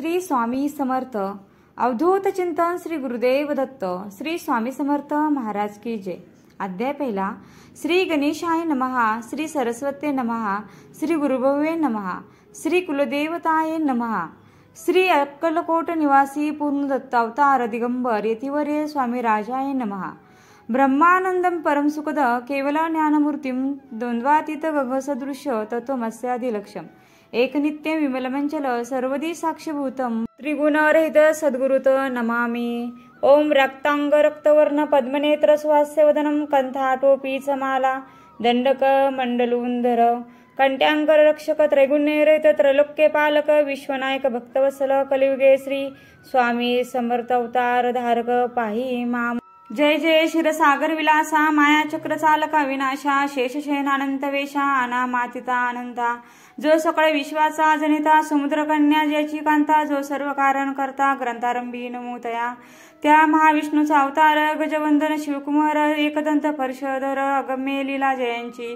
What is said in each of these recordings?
श्री स्वामी समर्थ। अवधूत चिंतन श्री गुरुदेव दत्त। श्री स्वामी समर्थ महाराज की जय। अध्याय पहिला। श्री गणेशाय नमः, श्री सरस्वते नमः, श्री गुरुभवे नमः, श्री कुलदेवताय नमः, श्री अक्कलकोट निवासी पूर्ण दत्तावतार दिगंबर यतिवर्य स्वामी राजाय नमः। ब्रह्मानंदम परमसुखद केवल ज्ञानमूर्तिम द्वंद्वातीत गगसदृश्य तत्वमस्यादिलक्ष्यम एकनित्य विमलमंचल सर्वदी साक्षीभूतम त्रिगुणरहित सद्गुरुत नमामि। ओम रक्तांग रक्तवर्ण पद्मनेत्र स्वास्यवदनम कंठाटोपी समाला दंडक मंडलूंधर कंट्यांकर रक्षक त्रैगुण्यरहित त्रैलोक्य पालक विश्वनायक भक्तवत्सल कलियुगे श्री स्वामी समर्थ अवतार धारक पाही माम। जय जय क्षीरसागर विलासा माया चक्र चालका विनाशा शेषशयनानंत वेशा अनामातिता अनंता जो सकळ विश्वाचा जनिता समुद्र कन्या ज्याची कांता जो सर्व कारण करता ग्रंथारंभी नमोतया त्या महाविष्णूचा अवतार गजवंदन शिवकुमार एकदंत परशधर अगम्य लीला जयांची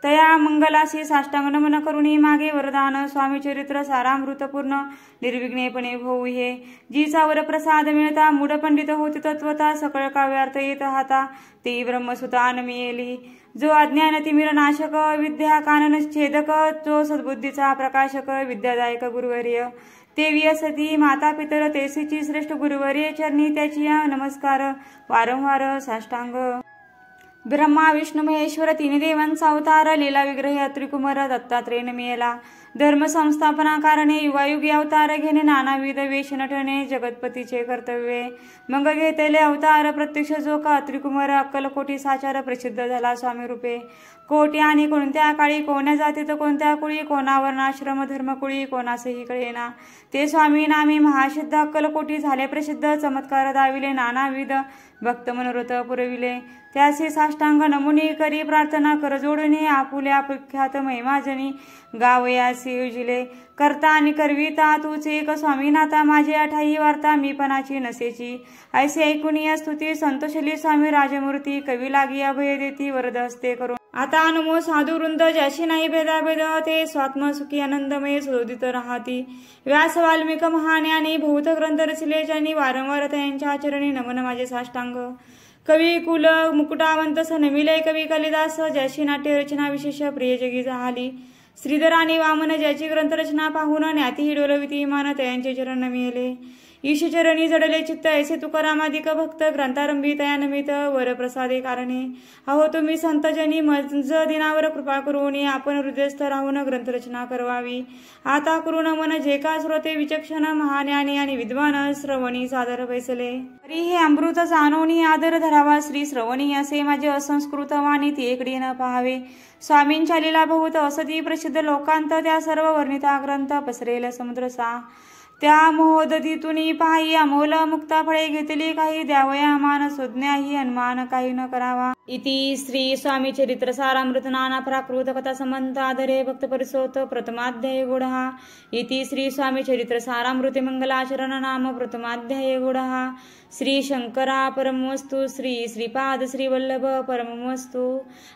तया मंगलासी साष्टांग नमन करुणी मागे वरदान स्वामी चरित्र सारामृतपूर्ण निर्विघ्नेपणे होऊ हे जीचा वर प्रसाद मिळता मूढ पंडित होती तत्वता सकळ काव्यार्थ येत हाता ते ब्रह्मसुता नमियेली जो अज्ञान तिमिर नाशक विद्या कानन छेदक जो सद्बुद्धीचा प्रकाशक विद्यादायक गुरुवर्य तेविय सती माता पितर तेसीची श्रेष्ठ गुरुवर्य चरणी त्याची नमस्कार वारंवार साष्टांग। ब्रह्मा विष्णू महेश्वर तिन्ही देवांचा अवतार लीला विग्रह त्रिकुमार दत्तात्रेय नमियेला धर्म संस्थापना कारणे युगायुगी अवतार घेणे नानाविध वेश नटणे जगतपतीचे कर्तव्य मग घेतले अवतार प्रत्यक्ष जो का त्रिकुमार अक्कलकोटी साचार प्रसिद्ध झाला स्वामी रूपे कोटी आणि कोणत्या काळी कोण्या जातीत कोणत्या कुळी कोणावर्णाश्रम धर्मकुळी कोणासही कळेना ते स्वामी नामी महासिद्ध अक्कलकोटी झाले प्रसिद्ध चमत्कार दाविले नानाविध भक्त मनोरथ पुरविले त्याचे साष्टांग नमुनी करी प्रार्थना कर जोडणे आपुल्या प्रख्यात महिमाजनी गावयासी उजिले करता आणि करविता तूच एक स्वामीनाथा माझे अठाई वार्ता मीपणाची नसेची ऐसे ऐकून या स्तुती संतोषली स्वामी राजमूर्ती कवी लागी अभय देती वरद हस्ते करून आता अनुमो साधू वृंद ज्याशी नाही भेदाभेद ते स्वात्म सुखी आनंदमय शोधित राहती व्यास वाल्मिक महाज्ञानी भौत ग्रंथ रचले ज्यांनी वारंवार त्यांच्या आचरणी नमन माझे साष्टांग कवी कुल मुकुटावंत नविले कवी कालिदास ज्याची नाट्य रचना विशेष प्रिय जगी झाली श्रीधर आणि वामन ज्याची ग्रंथरचना पाहून ज्ञाती डोलविती मान त्यांचे चरण नमिले ईशचरणी जडले चित्त ऐसे तुकारामादिक भक्त ग्रंथारंभी तया नमित वर प्रसादे कारणे अहो तुम्ही संतजनी मज दिनावर कृपा करून आपण हृदयस्थ राहून ग्रंथरचना करवावी आता करून मन जे का श्रोते विचक्षण महाज्ञानी आणि विद्वान श्रवणी सादर बैसले तरी हे अमृत जाणवणी आदर धरावा श्री श्रवणी असे माझे असंस्कृत वाणी ती एकडी न पाहावे स्वामींच्या लीला बहुत असती प्रसिद्ध लोकांत त्या सर्व वर्णिता ग्रंथ पसरेल समुद्रसा त्या मोहदतीतून पाही अमोल मुक्ता फळे घेतली काही द्यावया मान संज्ञाही अनुमान काही न करावा इति श्री स्वामी चरित्र सारामृत नाना प्राकृत कथा संबंध आधरे भक्त परिसोत प्रथमाध्याय गुढा इति श्री स्वामी चरित्र सारामृत मंगलाचरण नाम प्रथमाध्याय गुढा श्री शंकरा परमवस्तु श्री श्रीपाद श्री वल्लभ परमवस्तु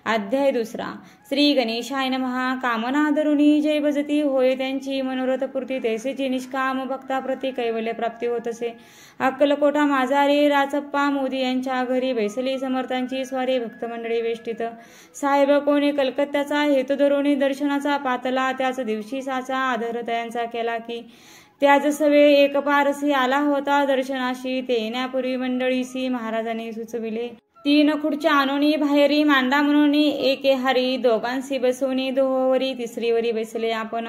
अध्याय दुसरा श्री गणेशाय नमः कामना धरुणी जय भजती होय त्यांची मनोरथ पूर्ती तैसेची निष्काम भक्ता प्रति कैवल्य प्राप्ती होत असे अक्कलकोटा माझारी राचप्पा मोदी यांच्या घरी बैसली समर्थांची स्वारी भक्त मंडळी वेष्टित साहेब कोणी कलकत्त्याचा हेतू धरुणी दर्शनाचा पातला त्याच दिवशी साचा आदर तयांचा केला की त्याच सवे एक पारसी आला होता दर्शनाशी ते येण्यापूर्वी मंडळीसी महाराजांनी सुचविले तीन खुर्च्या आणून बाहेरी मांडा म्हणून एके हारी दोघांशी बसवणी दोहोवरी तिसरीवरी बसले आपण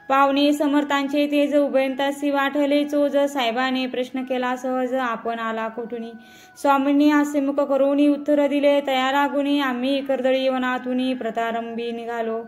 पावणी समर्थांचे तेज उभयंतासी वाटले चोज साहेबाने प्रश्न केला सहज आपण आला कुठून स्वामींनी हास्यमुख करून उत्तर दिले तया लागुनी आम्ही कर्दळी वनातून प्रतारंभी निघालो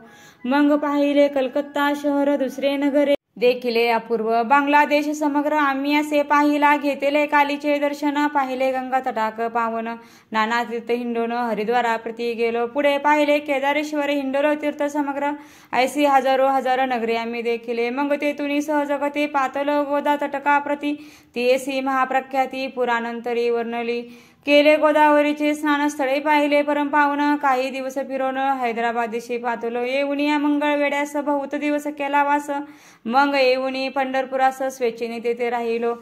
मग पाहिले कलकत्ता शहर दुसरे नगरे देखिले अपूर्व बांगलादेश समग्र आम्ही असे पाहिला घेतले कालीचे दर्शन पाहिले गंगा तटाक पावन नाना तीर्थ हिंडोन हरिद्वारा प्रति गेलो पुढे पाहिले केदारेश्वर हिंडोलो तीर्थ समग्र ऐसी हजारो हजार नगरे आम्ही देखिले मग तेथून सहजगते पातल गोदा तटका प्रति तेसी महाप्रख्याती पुराणंतरी वर्णली केले गोदावरीचे स्नान, स्थळे पाहिले परम पावन, काही दिवस फिरवून हैदराबाद दिशी पातलो, येऊनी या मंगळ वेड्यास बहुत दिवस केला वास, मग येऊनी पंढरपुरास स्वेच्छेने तेथे राहिलो.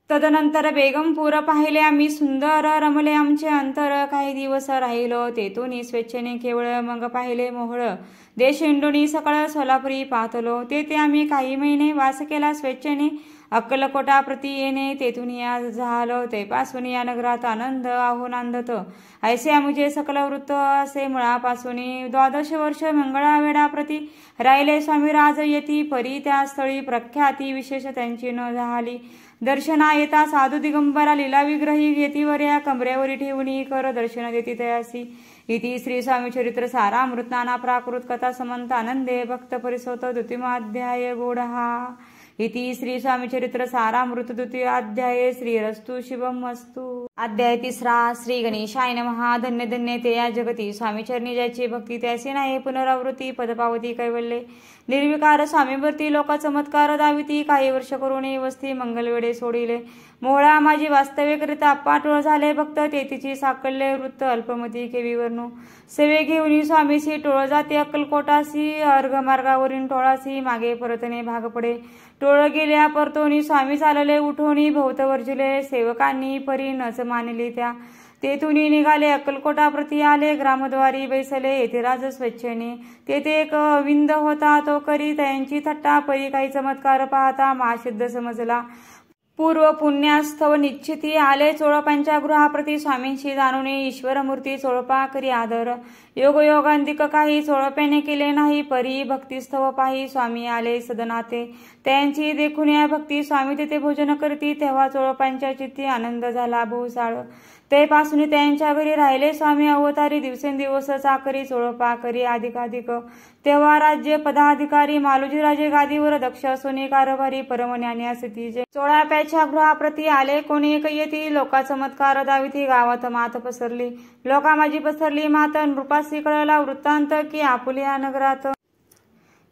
तदनंतर बेगमपूर पाहिले आम्ही सुंदर, रमले आमचे अंतर, काही दिवस राहिलो तेथून स्वेच्छेने केवळ, मग पाहिले मोहळ देश इंडोनी सकळ सोलापुरी पाहतलो, तेथे आम्ही काही महिने वास केला स्वेच्छेने, अक्कलकोटा प्रति येणे तेथून या झालो, तेपासून या नगरात आनंद आहो नांदत, ऐसे आमुचे सकल वृत्त, असे मुळापासून 12 वर्ष मंगळा वेळा प्रति राहिले स्वामी राज येती, परी त्या स्थळी प्रख्याती विशेष त्यांची न झाली, दर्शना येता साधू दिगंबरा लीला विग्रही येतीवर्या, कमरेवरी ठेवून कर दर्शन देती तयासी, इति श्री स्वामी चरित्र सारामृत नाना प्राकृत कथा समंत आनंदे भक्त परिसोत द्वितीयाध्याय गोडहा, इति श्री स्वामी चरित्र सारामृत द्वितीयाध्याय श्रीरस्तु शिवमस्तु. अध्याय 3. श्री गणेशाय नमः. धन्य धन्य ते या जगती स्वामी चरणी ज्याची भक्ती त्यासी नाही पुनरावृत्ती, पदपावती कैवल्ये, निर्विकार स्वामीवरती लोका चमत्कार दाविती, काही वर्ष करून वस्ती मंगलवेडे सोडिले, मोहळा माझी वास्तव्यकरिता अप्पाटोळ झाले भक्त, तेथीची साकल्य वृत्त अल्पमती केवीवरनु, सेवे घेऊन स्वामीसी टोळ जाते अक्कलकोटासी, अर्घमार्गावरील टोळासी मागे परतणे भाग पडे, टोळ गेल्या परतोनी स्वामी चालले उठोनी, भोवत वर्जिले सेवकांनी परी नच मानली त्या, तेथून निघाले अक्कलकोटा प्रति आले, ग्रामद्वारी बैसले येथे राज स्वेच्छेने, तेथे एक विंद होता तो करी त्यांची थट्टा, परी काही चमत्कार पाहता महासिद्ध समजला, पूर्व पुण्यास्तव निश्चिती आले, चोळपांच्या गृहाप्रती स्वामींशी जाणून ईश्वर मूर्ती चोळपा करी आदर, योगयोगांतिक काही चोळप्याने केले नाही, परी भक्तिस्तव पाही स्वामी आले सदनाते, त्यांची देखून या भक्ती स्वामी तेथे भोजन करती, तेव्हा चोळपांच्या चित्ती आनंद झाला बहुसाळ, तेपासून त्यांच्या घरी राहिले स्वामी अवतारी, दिवसेंदिवस चाकरी चोळपा करी अधिकाधिक, तेव्हा राज्य पदाधिकारी मालोजीराजे गादीवर, दक्ष सोनी कारभारी परमज्ञानी असती, चोळाप्याच्या गृहाप्रती आले कोणी एक येती, लोका चमत्कार दाविती, गावात मात पसरली, लोका माझी पसरली मात, नृपासी कळला वृत्तांत की आपुल्या नगरात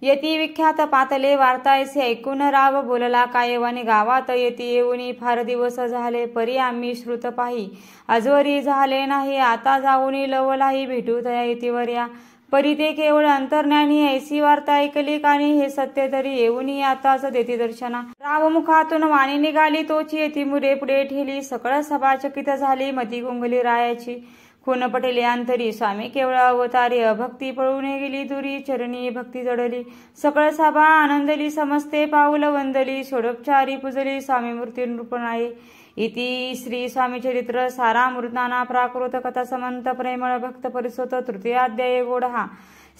येती विख्यात, पातले वार्ता ऐसे ऐकून राव बोलला कायवानी, गावात येती येऊनी फार दिवस झाले, परी आम्ही श्रुत पाही अजवरी झाले नाही, आता जाऊनी लवलाही भेटू तया येतीवर्या, परी ते केवळ अंतर्ज्ञानी ऐसी वार्ता ऐकली कानी, हे सत्य तरी येऊनी आताच देती दर्शना, राव मुखातून वाणी निघाली तोची, येती मुरे पुढे ठेली, सकळ सभा चकित झाली, मती गुंगली रायाची, खून पटेले अंतरी, स्वामी केवळ अवतारी, अभक्ती पळून गेली दुरी, चरणी भक्ती जडली, सकळ सभा आनंदली, समस्ते पाऊल वंदली, षोडोपचारी पूजली, स्वामी मूर्ती नृपणाई, इति श्री स्वामी चरित्र सारामृत नाना प्राकृत कथा समंत प्रेमळ भक्त परिसोत तृतीयाध्याय गोडहा.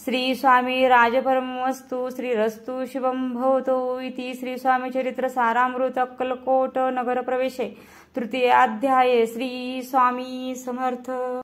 श्री स्वामी राजपरमवस्तु श्रीरस्तु शिवं भवतु. इति श्री स्वामी चरित्र सारामृत अक्कलकोट नगर प्रवेशे तृतीयाध्याय. श्री स्वामी समर्थ.